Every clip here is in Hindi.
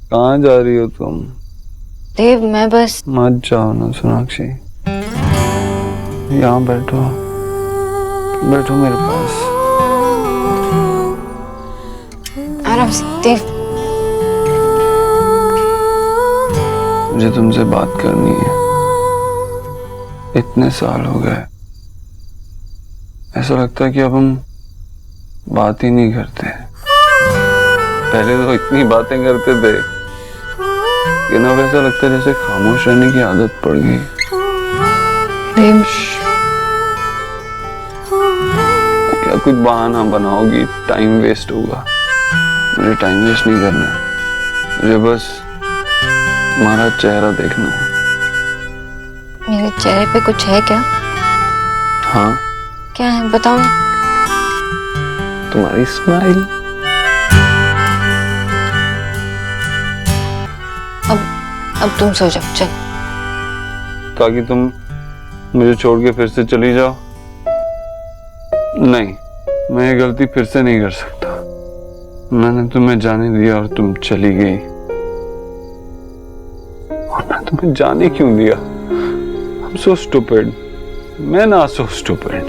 कहाँ जा रही हो तुम? देव मैं बस। मत जाओ ना सोनाक्षी, यहाँ बैठो, बैठो मेरे पास। आराम से देव। मुझे तुमसे बात करनी है। इतने साल हो गए, ऐसा लगता है कि अब हम बात ही नहीं करते। पहले तो इतनी बातें करते थे कि ना वैसा लगता है जैसे खामोश रहने की आदत पड़ गई। देव क्या कुछ बहाना बनाओगी? टाइम वेस्ट होगा। मुझे टाइम वेस्ट नहीं करना है, मुझे बस तुम्हारा चेहरा देखना है। मेरे चेहरे पे कुछ है क्या? हाँ, क्या है बताओ ना। तुम्हारी स्माइल। अब तुम सो जाओ, चल। ताकि तुम मुझे छोड़ के फिर से चली जाओ? नहीं, मैं ये गलती फिर से नहीं कर सकता। मैंने तुम्हें जाने दिया और तुम चली गई, और मैं तुम्हें जाने क्यों दिया? I'm so stupid. मैं ना so stupid.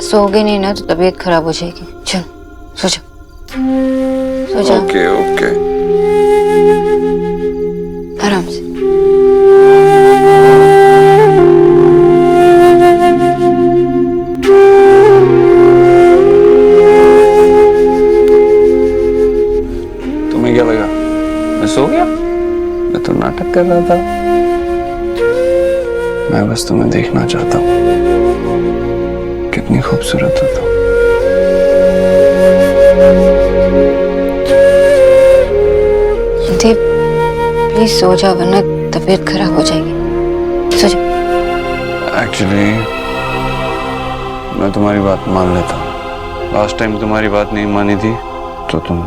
सोओगे नहीं ना तो तबीयत खराब हो जाएगी। चल सो जाओ, सो जाओ। Okay okay. आराम से। तुम्हें क्या लगा मैं सो गया? मैं तो नाटक कर रहा था। मैं बस तुम्हें देखना चाहता हूँ, कितनी खूबसूरत हो तुम। देव प्लीज सो जाओ वरना तबीयत खराब हो जाएगी। सो जाओ। एक्चुअली मैं तुम्हारी बात मान लेता हूँ। लास्ट टाइम तुम्हारी बात नहीं मानी थी तो तुम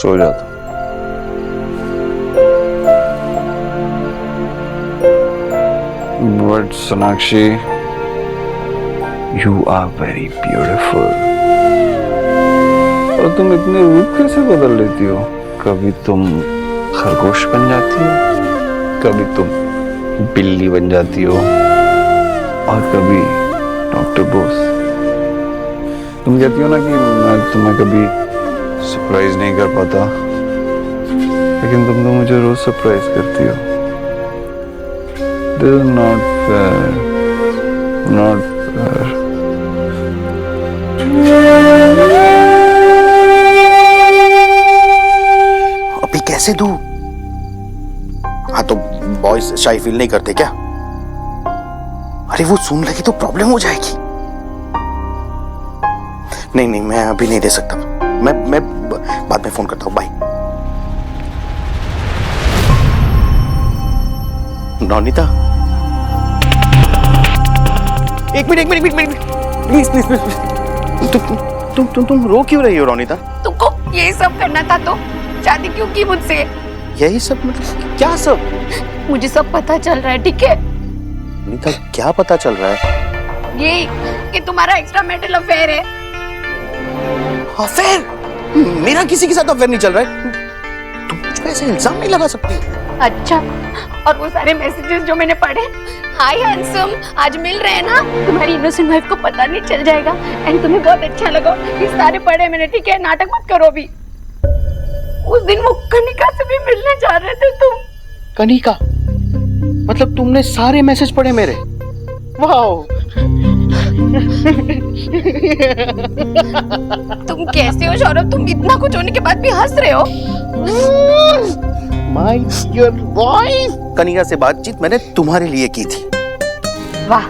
सो जाता। But Sonakshi, you are very beautiful. और तुम इतने रूप कैसे बदल लेती हो? कभी तुम खरगोश बन जाती हो, कभी तुम बिल्ली बन जाती हो, और कभी डॉक्टर बोस। तुम कहती हो ना कि मैं तुम्हें कभी सरप्राइज नहीं कर पाता, लेकिन तुम तो मुझे रोज सरप्राइज करती हो। This is not fair, not fair. अभी कैसे दूं? हाँ तो बॉयज शाई फील नहीं करते क्या? अरे वो सुन लगी तो प्रॉब्लम हो जाएगी। नहीं नहीं, मैं अभी नहीं दे सकता। मैं बाद में फोन करता हूँ। बाय। नौनीता, एक मिनट प्लीज प्लीज प्लीज। तुम रो क्यों रही हो रोनिता? तुमको ये सब करना था तो शादी क्यों की मुझसे? यही सब मतलब क्या सब? मुझे सब पता चल रहा है, ठीक है? नीता क्या पता चल रहा है? ये कि तुम्हारा एक्स्ट्रा मैरिटल अफेयर है। अफेयर? मेरा किसी के साथ अफेयर नहीं चल रहा है। तुम मुझ पे ऐसे इल्जाम नहीं लगा सकती। अच्छा, और वो सारे मैसेजेस जो मैंने पढ़े, हाय हैंडसम, आज मिल रहे हैं ना, तुम्हारी इनोसेंट वाइफ को पता नहीं चल जाएगा एंड तुम्हें बहुत अच्छा लगा। ये सारे पढ़े मैंने, ठीक है? नाटक मत करो अभी। उस दिन वो कनिका से भी मिलने जा रहे थे तुम। कनिका? मतलब तुमने सारे मैसेज पढ़े मेरे? वाओ। तुम कैसे हो सौरभ? तुम इतना कुछ होने के बाद भी हंस रहे हो। माय डियर बॉय, कनिका से बातचीत मैंने तुम्हारे लिए की थी। वाह,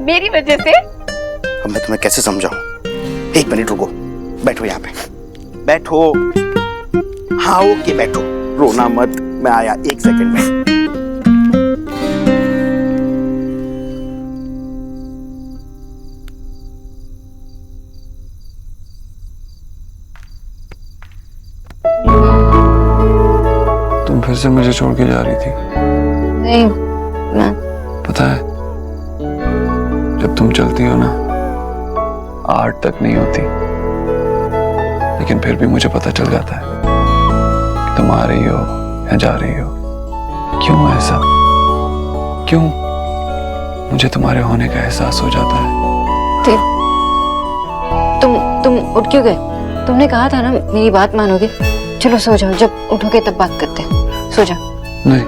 मेरी वजह से? अब मैं तुम्हें कैसे समझाऊं? एक मिनट रुको, बैठो यहाँ पे, बैठो। हाँ ओके बैठो, रोना मत, मैं आया 1 सेकंड में। तुम फिर से मुझे छोड़ के जा रही थी? नहीं मैं पता है, जब तुम चलती हो ना, 8 तक नहीं होती, लेकिन फिर भी मुझे पता चल जाता है कि तुम आ रही हो या जा रही हो। क्यों ऐसा? क्यों मुझे तुम्हारे होने का एहसास हो जाता है? तुम उठ क्यों गए? तुमने कहा था ना मेरी बात मानोगे। चलो सो जाओ, जब उठोगे तब बात करते हैं। सो जाओ। नहीं,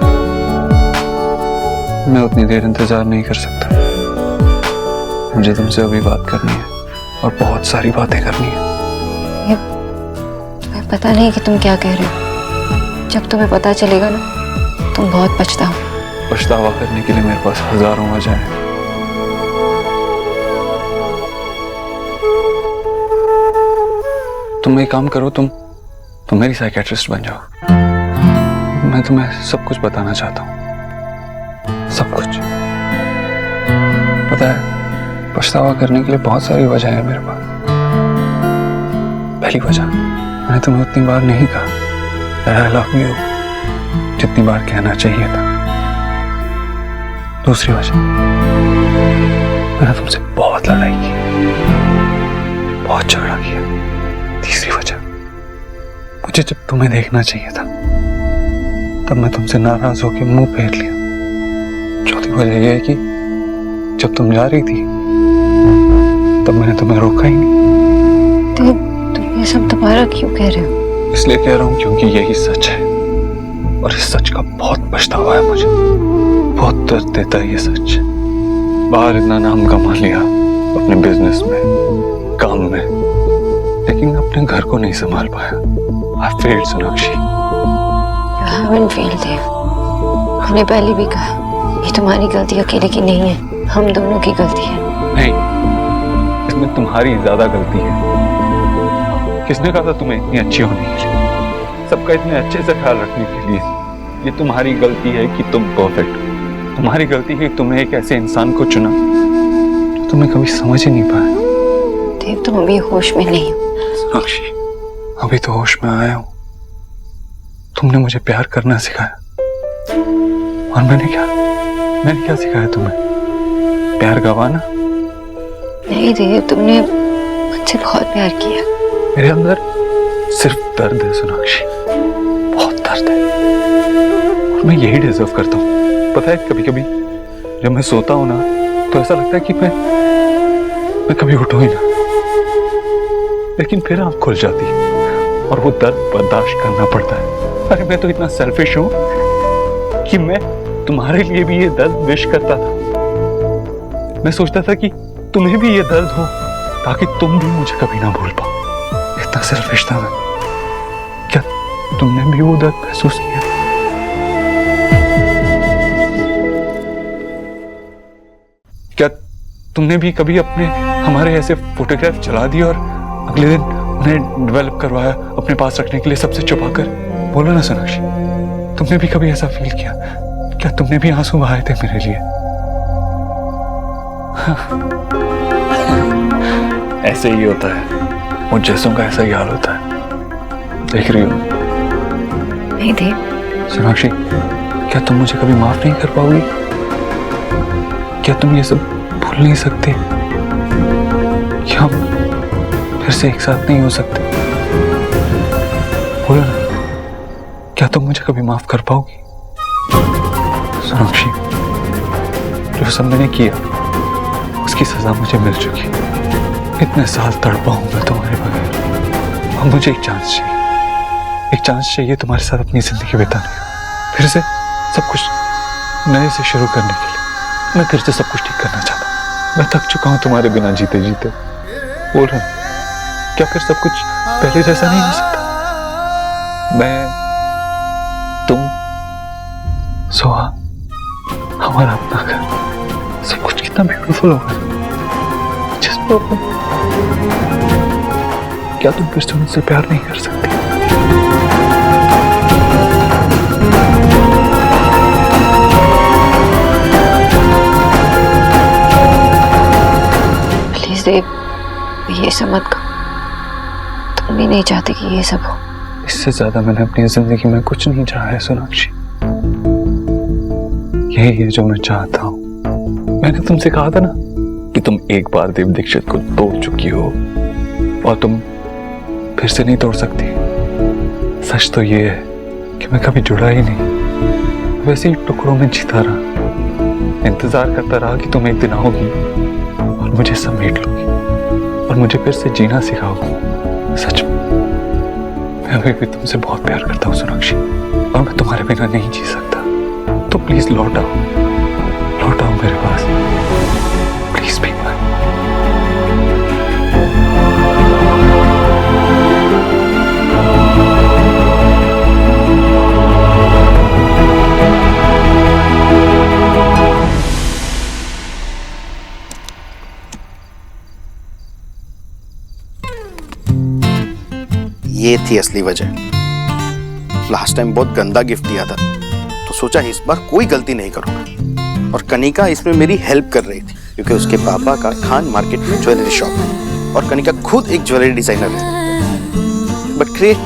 मैं उतनी देर इंतजार नहीं कर सकता। मुझे तुमसे अभी बात करनी है और बहुत सारी बातें करनी है। तुम्हें पता नहीं कि तुम क्या कह रहे हो। जब तुम्हें पता चलेगा ना तुम बहुत पछताओ। पछतावा करने के लिए मेरे पास हजारों वजह हैं। तुम एक काम करो, तुम मेरी साइकियाट्रिस्ट बन जाओ। मैं तुम्हें सब कुछ बताना चाहता हूँ, सब कुछ। पता है, पछतावा करने के लिए बहुत सारी वजह है मेरे पास। पहली वजह, मैंने तुम्हें उतनी बार नहीं कहा आई लव यू जितनी बार कहना चाहिए था। दूसरी वजह, मैंने तुमसे बहुत लड़ाई की, बहुत झगड़ा किया। तीसरी वजह, मुझे जब तुम्हें देखना चाहिए था तब मैं तुमसे नाराज होकर मुंह फेर लिया। चौथी वजह यह है कि जब तुम जा रही थी तब मैंने तुम्हें रोका ही नहीं। तो तुम ये सब दोबारा क्यों कह रहे हो? इसलिए कह रहा हूं क्योंकि यही सच है और इस सच का बहुत पछतावा है मुझे। बहुत दर्द देता है ये सच। बाहर इतना नाम कमा लिया अपने बिजनेस में, काम में, लेकिन अपने घर को नहीं संभाल पाया। I failed, Sonakshi. You haven't failed, देव। मैंने पहले भी कहा ये तुम्हारी गलती अकेले की नहीं है, हम दोनों की गलती है। नहीं, इसमें तुम्हारी ज्यादा गलती है। किसने कहा था तुम्हें इतनी अच्छी होने के लिए, सबका इतने अच्छे से ख्याल रखने के लिए? ये तुम्हारी गलती है कि तुम परफेक्ट हो। तुम्हारी गलती है कि तुमने एक ऐसे इंसान को चुना जो तुम्हें कभी समझ ही नहीं पाया। देव, तुम अभी होश में नहीं हो। सोनाक्षी, अभी तो होश में आया हूं। तुमने मुझे प्यार करना सिखाया और मैंने क्या सिखाया तुम्हें? प्यार गवाना? नहीं देव, तुमने मुझसे बहुत प्यार किया। मेरे अंदर सिर्फ दर्द है सोनाक्षी, बहुत दर्द है और मैं यही डिजर्व करता हूँ। पता है, कभी कभी जब मैं सोता हूँ ना तो ऐसा लगता है कि मैं कभी उठूं ही ना, लेकिन फिर आंख खुल जाती है और वो दर्द बर्दाश्त करना पड़ता है। अरे मैं तो इतना सेल्फिश हूं कि मैं तुम्हारे लिए भी ये दर्द विश करता था। मैं सोचता था कि तुम्हें भी ये दर्द हो ताकि तुम भी मुझे कभी ना भूल पाओ। इतना सेल्फिश था मैं। क्या तुमने भी वो दर्द महसूस किया? क्या तुमने भी कभी हमारे ऐसे फोटोग्राफ चला दिए और अगले दिन उन्हें डेवलप करवाया अपने पास रखने के लिए सबसे छुपाकर? बोलो ना सोनाक्षी, तुमने भी कभी ऐसा फील किया? क्या तुमने भी आंसू बहाए थे मेरे लिए? ऐसे ही होता है, मुझ जैसों का ऐसा ही हाल होता है। देख रही हो? नहीं देव। सोनाक्षी, क्या तुम मुझे कभी माफ नहीं कर पाओगी? क्या तुम ये सब भूल नहीं सकते? क्या हम फिर से एक साथ नहीं हो सकते? बोलो ना, क्या तुम मुझे कभी माफ कर पाओगी? सोनाक्षी, जो सब मैंने किया उसकी सजा मुझे मिल चुकी। इतने साल तड़पा हूं मैं तुम्हारे बगैर। अब मुझे एक चांस चाहिए तुम्हारे साथ अपनी जिंदगी बिताने का। फिर से सब कुछ नए से शुरू करने के लिए मैं फिर से सब कुछ ठीक करना चाहता हूँ। मैं थक चुका हूँ तुम्हारे बिना जीते जीते। बोल रहा हूँ, क्या फिर सब कुछ पहले जैसा नहीं हो सकता? मैं, तुम, सोहा, हमारा अपना घर, सब कुछ कितना ब्यूटीफुल होगा। क्या तुम फिर से मुझसे प्यार नहीं कर सकती? प्लीज देव, ये सब मत करो। तुम भी नहीं चाहते कि ये सब हो। इससे ज्यादा मैंने अपनी जिंदगी में कुछ नहीं चाहा है सोनाक्षी। यही है जो मैं चाहता हूं। मैंने तुमसे कहा था ना कि तुम एक बार देव दीक्षित को तोड़ चुकी हो और तुम फिर से नहीं तोड़ सकती। सच तो ये है कि मैं कभी जुड़ा ही नहीं, वैसे ही टुकड़ों में जीता रहा। इंतजार करता रहा कि तुम एक दिन आओगी और मुझे समेट लोगी और मुझे फिर से जीना सिखाओगी। सच में मैं अभी भी तुमसे बहुत प्यार करता हूँ सोनाक्षी, और मैं तुम्हारे बिना नहीं जी सकता। तो प्लीज लौट आओ मेरे पास, प्लीज बी माय। ये थी असली वजह। लास्ट टाइम बहुत गंदा गिफ्ट दिया था, तो सोचा इस बार कोई गलती नहीं करूंगा। और कनिका इसमें मेरी हेल्प कर रही थी, क्योंकि उसके पापा का खान मार्केट में ज्वेलरी शॉप है और कनिका खुद एक ज्वेलरी डिजाइनर है। बट ग्रेट,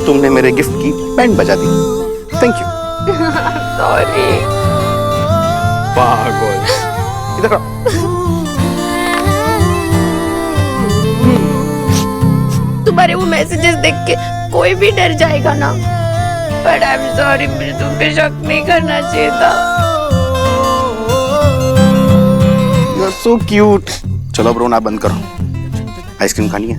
तुमने मेरे गिफ्ट की बैंड बजा दी। Thank you. सॉरी। पागल, इधर आओ। तुम्हारे वो मैसेजेस देख के कोई भी डर जाएगा ना। बट आई एम सॉरी, मुझे तुम पे शक नहीं करना चाहिए था। You are so cute. चलो अब रोना बंद करो, आइसक्रीम खानी है।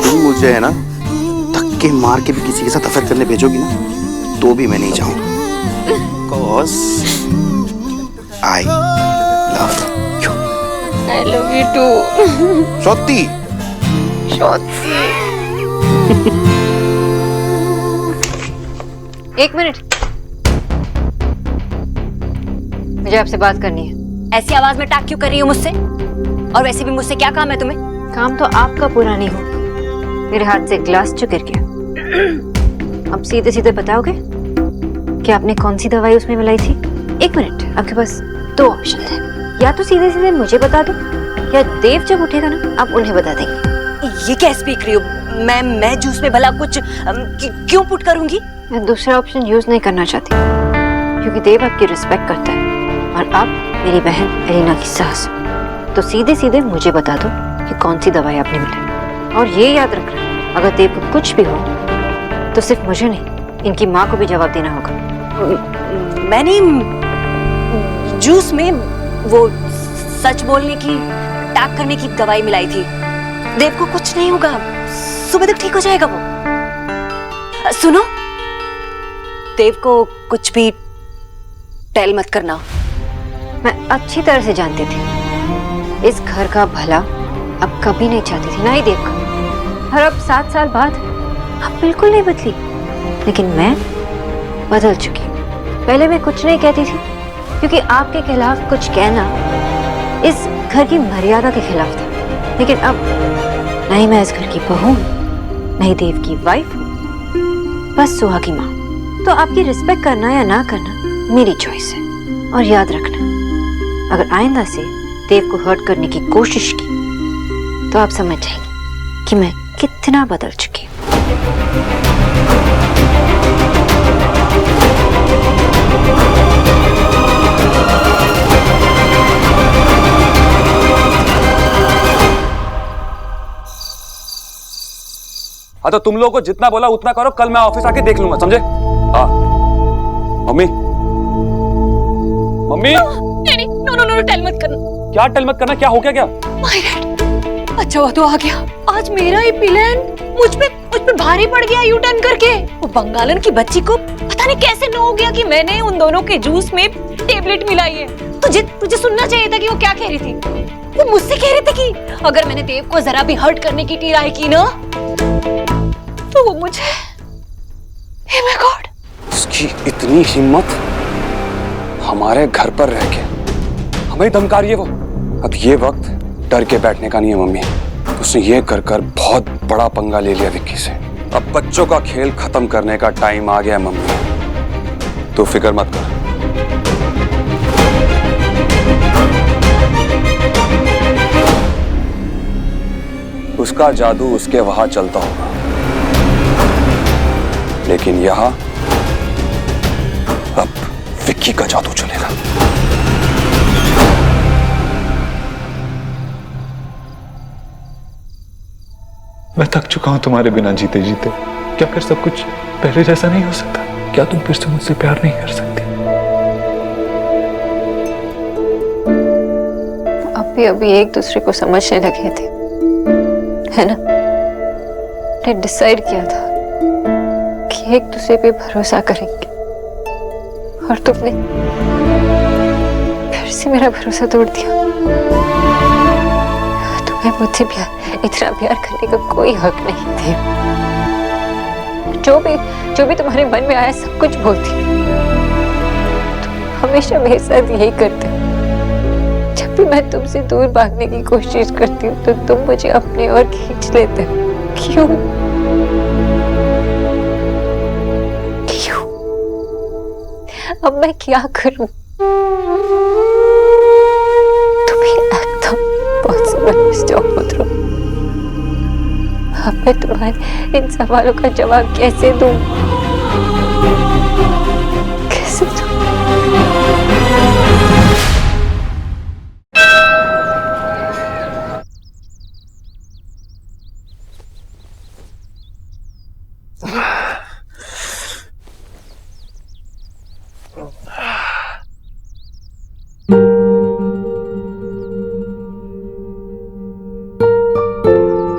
तुम मुझे है ना धक्के मार के भी किसी के साथ अफेयर करने भेजोगी ना, तो भी मैं नहीं जाऊंगा। Cause I love you. I love you too. सौती। एक मिनट, मुझे आपसे बात करनी है। ऐसी आवाज में टाक क्यों कर रही हो मुझसे? और वैसे भी मुझसे क्या काम है तुम्हें? काम तो आपका पूरा नहीं हो। मेरे हाथ से ग्लास जो गिर गया। अब सीधे सीधे बताओगे कि आपने कौन सी दवाई उसमें मिलाई थी? एक मिनट, आपके पास दो ऑप्शन है। या तो सीधे सीधे मुझे बता दो, या देव जब उठेगा ना आप उन्हें बता देंगे। ये क्या स्पीक रही हो? मैं जूस में भला कुछ क्यों पुट करूंगी? मैं दूसरा ऑप्शन यूज नहीं करना चाहती, क्योंकि देव आपकी रिस्पेक्ट करता है और आप मेरी बहन एलिना की सास हो। तो सीधे सीधे मुझे बता दो कि कौन सी दवाई आपने मिलाई। और ये याद रखना, अगर देव को कुछ भी हो तो सिर्फ मुझे नहीं, इनकी माँ को भी जवाब देना होगा। मैंने जूस में वो सच बोलने की, टाक करने की दवाई मिलाई थी। देव को कुछ नहीं होगा, सुबह तक ठीक हो जाएगा वो। सुनो, देव को कुछ भी टेल मत करना। मैं अच्छी तरह से जानती थी इस घर का भला अब कभी नहीं चाहती थी, ना ही देव का। और अब 7 साल बाद अब बिल्कुल नहीं बदली, लेकिन मैं बदल चुकी। पहले मैं कुछ नहीं कहती थी, क्योंकि आपके खिलाफ कुछ कहना इस घर की मर्यादा के खिलाफ था। लेकिन अब नहीं मैं इस घर की बहू, नहीं देव की वाइफ हूँ, बस सुहा की माँ। तो आपकी रिस्पेक्ट करना या ना करना मेरी चॉइस है। और याद रखना, अगर आइंदा से देव को हर्ट करने की कोशिश की तो आप समझ जाएंगे कि मैं कितना बदल चुकी हूँ। हाँ तो तुम लोगों को जितना बोला उतना करो, कल मैं ऑफिस आके देख लूंगा, समझे? हाँ मम्मी, मम्मी। नहीं, नो, टेल मत करना। क्या टेल मत करना? क्या हो गया? क्या माय गॉड, अच्छा हुआ तो आ गया। आज मेरा ही प्लान मुझ पे भारी पड़ गया यू टर्न करके। वो बंगालन की बच्ची को पता नहीं कैसे नो हो गया कि मैंने उन दोनों के जूस में टेबलेट मिलाई है। तुझे सुनना चाहिए था कि वो क्या कह रही थी। वो मुझसे कह रही थी कि अगर मैंने देव को जरा भी हर्ट करने की ट्राई की ना तो वो मुझे, हे माय गॉड, उसकी इतनी हिम्मत, हमारे घर पर रह के हमें धमका रही है वो। अब ये वक्त डर के बैठने का नहीं है मम्मी। उसने ये कर बहुत बड़ा पंगा ले लिया विक्की से। अब बच्चों का खेल खत्म करने का टाइम आ गया मम्मी, तो फिक्र मत कर। उसका जादू उसके वहां चलता होगा, लेकिन यहां अब विक्की का जादू चलेगा। मैं थक चुका हूं तुम्हारे बिना जीते जीते। क्या फिर सब कुछ पहले जैसा नहीं हो सकता? क्या तुम फिर से मुझसे प्यार नहीं कर सकती? अभी अभी एक दूसरे को समझने लगे थे, है ना? ने डिसाइड किया था कि एक दूसरे पे भरोसा करेंगे, और तुमने फिर से मेरा भरोसा तोड़ दिया। तुम्हें मुझसे इतना प्यार करने का कोई हक नहीं थे। जो भी तुम्हारे मन में आया सब कुछ बोलती। तुम हमेशा मेरे साथ यही करते हो। जब भी मैं तुमसे दूर भागने की कोशिश करती हूँ तो तुम मुझे अपने ओर खींच लेते हो। क्यों? क्यों? अब मैं क्या करूं? तुम्हें एकदम पॉसिबल स्टॉप उतरो। अब मैं तुम्हारे इन सवालों का जवाब कैसे दूं? कैसे दूं?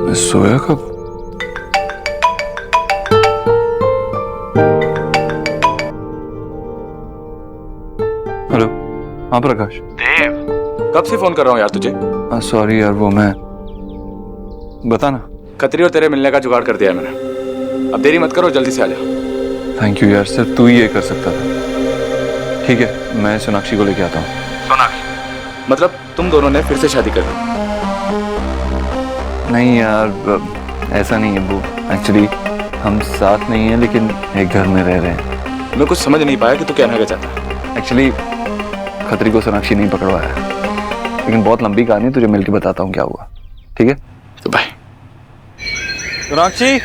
मैं सोया कब? हेलो, हाँ प्रकाश। देव, कब से फोन कर रहा हूँ यार तुझे। सॉरी यार, वो मैं बता ना। खतरी और तेरे मिलने का जुगाड़ कर दिया है मैंने। अब देरी मत करो, जल्दी से आ जाओ। थैंक यू यार, सिर्फ तू ही ये कर सकता था। ठीक है, मैं सोनाक्षी को लेके आता हूँ। सोनाक्षी मतलब तुम दोनों ने फिर से शादी कर ली? नहीं यार, ऐसा नहीं है वो। एक्चुअली हम साथ नहीं हैं लेकिन एक घर में रह रहे हैं। मैं कुछ समझ नहीं पाया कि तू कहना क्या चाहता है। एक्चुअली खतरी को सोनाक्षी नहीं पकड़वाया, लेकिन बहुत लंबी कहानी, तुझे मिलके बताता हूँ क्या हुआ। ठीक है, तो बाय। सोनाक्षी।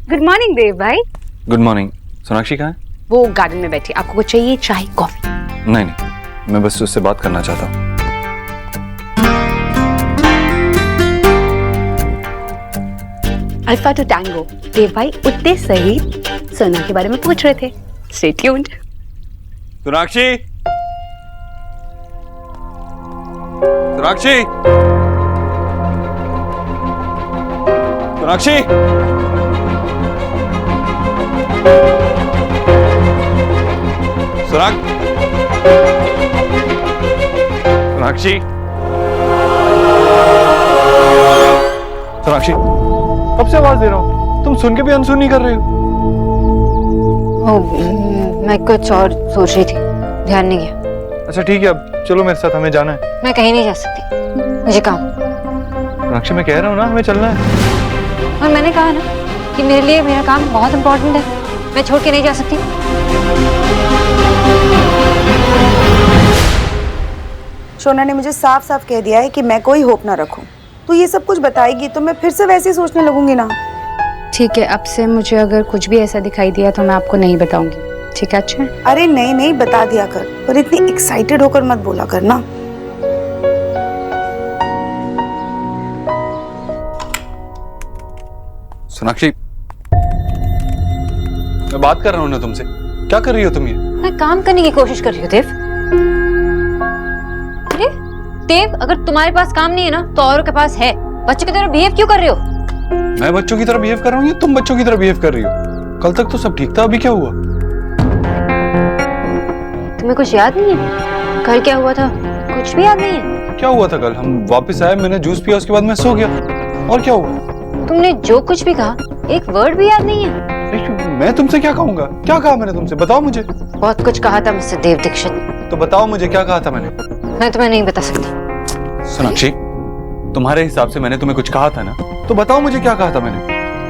गुड मॉर्निंग देव भाई। Good morning. सोनाक्षी कहाँ है? वो गार्डन में बैठी। आपको कुछ चाहिए? चाय, कॉफी? नहीं नहीं, मैं बस उससे बात करना चाहता हूँ। Alpha two tango. देव भाई उतने सही सोना के बारे में पूछ रहे थे। Stay tuned. सोनाक्षी, सोनाक्षी, सोनाक्षी, सोनाक्षी, सोनाक्षी, कब से आवाज दे रहा हूँ, तुम सुन के भी अनसुन नहीं कर रहे हो। मैं कुछ और सोच रही थी, ध्यान नहीं गया। अच्छा ठीक है, अब चलो मेरे साथ, हमें जाना है। मैं कहीं नहीं जा सकती, मुझे काम। सोनाक्षी, मैं कह रहा हूँ ना, हमें चलना है। और मैंने कहा ना कि मेरे लिए मेरा काम बहुत इम्पोर्टेंट है, मैं छोड़ के नहीं जा सकती। शोना ने मुझे साफ साफ कह दिया है कि मैं कोई होप ना रखूं। तो ये सब कुछ बताएगी तो मैं फिर से वैसे ही सोचने लगूंगी ना। ठीक है, अब से मुझे अगर कुछ भी ऐसा दिखाई दिया तो मैं आपको नहीं बताऊंगी। ठीक है? अच्छा। अरे नहीं नहीं, बता दिया कर, पर इतनी एक्साइटेड होकर मत बोला कर ना। सोनाक्षी, मैं बात कर रहा हूँ ना तुमसे, क्या कर रही हो तुम ये? मैं काम करने की कोशिश कर रही हूँ देव। अरे देव, अगर तुम्हारे पास काम नहीं है ना तो औरों के पास है। बच्चों की तरह बिहेव क्यों कर रहे हो? मैं बच्चों की तरह बिहेव कर रहा हूँ या तुम बच्चों की तरह बिहेव कर रही हो? कल तक तो सब ठीक था, अभी क्या हुआ? तुम्हें कुछ याद नहीं है? कल क्या हुआ था? कुछ भी याद नहीं है? क्या हुआ था कल? हम वापस आए, मैंने जूस पिया, उसके बाद मैं सो गया। और क्या हुआ? तुमने जो कुछ भी कहा एक वर्ड भी याद नहीं है। मैं तुमसे क्या कहूंगा? क्या कहा मैंने तुमसे? बताओ मुझे। बहुत कुछ कहा था मुझसे देव दीक्षित। तो बताओ मुझे, क्या कहा था मैंने? मैं तुम्हें नहीं बता सकती। सोनाक्षी, तुम्हारे हिसाब से मैंने तुम्हें कुछ कहा था ना, तो बताओ मुझे क्या कहा था मैंने?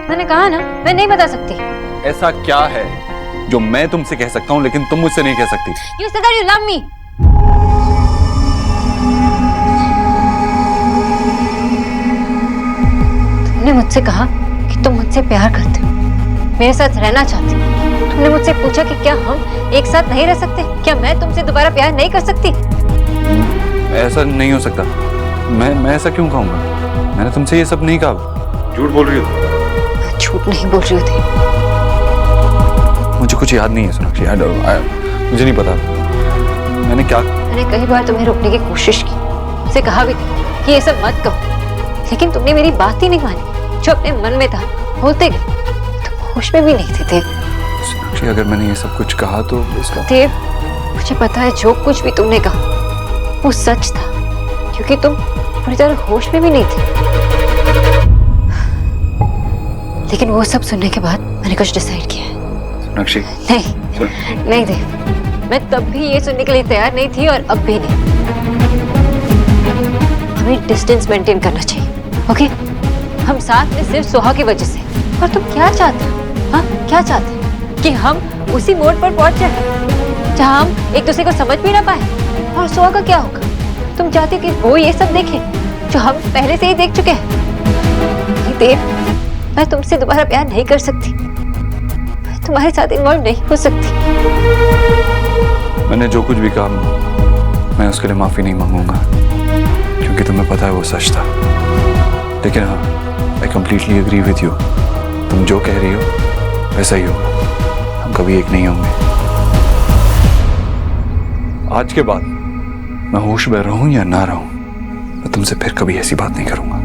मैंने कहा ना, मैं नहीं बता सकती। ऐसा क्या है जो मैं तुमसे कह सकता हूँ लेकिन तुम मुझसे नहीं कह सकती? You said that you love me. तुमने मुझसे कहा कि तुम मुझसे प्यार करते हो, मेरे साथ रहना चाहते हो। तुमने मुझसे पूछा कि क्या हम एक साथ नहीं रह सकते? क्या मैं तुमसे दोबारा प्यार नहीं कर सकती? ऐसा नहीं हो सकता। मैं ऐसा क्यों कहूँगा? मैंने तुमसे ये सब नहीं कहा। झूठ बोल रही हो? मैं झूठ नहीं बोल रही होती। मुझे कुछ याद नहीं है सोनाक्षी। मुझे नहीं पता मैंने क्या। मैंने कई बार तुम्हें रोकने की कोशिश की, मुझसे कहा भी था कि ये सब मत कहो, लेकिन तुमने मेरी बात ही नहीं मानी। जो अपने मन में था बोलते गए, तुम होश में भी नहीं थे देव। सोनाक्षी, अगर मैंने ये सब कुछ कहा तो इसका देव, मुझे पता है जो कुछ भी तुमने कहा वो सच था, क्योंकि तुम पूरी तरह होश में भी नहीं थे। लेकिन वो सब सुनने के बाद मैंने कुछ डिसाइड किया है। सोनाक्षी, नहीं देव, मैं तब भी ये सुनने के लिए तैयार नहीं थी और अब भी नहीं। हमें डिस्टेंस मेंटेन करना चाहिए, ओके? हम साथ में सिर्फ सोहा की वजह से। और तुम क्या चाहते हो? हाँ, क्या चाहते हो? कि हम उसी मोड़ पर पहुंच जाए जहां हम एक दूसरे को समझ भी ना पाए? और सोहा का क्या होगा? तुम चाहते कि वो ये सब देखे जो हम पहले से ही देख चुके हैं? नहीं देव, मैं तुमसे दोबारा प्यार नहीं कर सकती, मैं तुम्हारे साथ इन्वॉल्व नहीं हो सकती। मैंने जो कुछ भी कहा मैं उसके लिए माफी नहीं मांगूंगा, क्योंकि तुम्हें पता है वो सच था। लेकिन हाँ, I completely agree with you. तुम जो कह रही हो वैसा ही होगा। हम कभी एक नहीं होंगे। आज के बाद मैं होश में रहूं या ना रहूं, मैं तुमसे फिर कभी ऐसी बात नहीं करूंगा।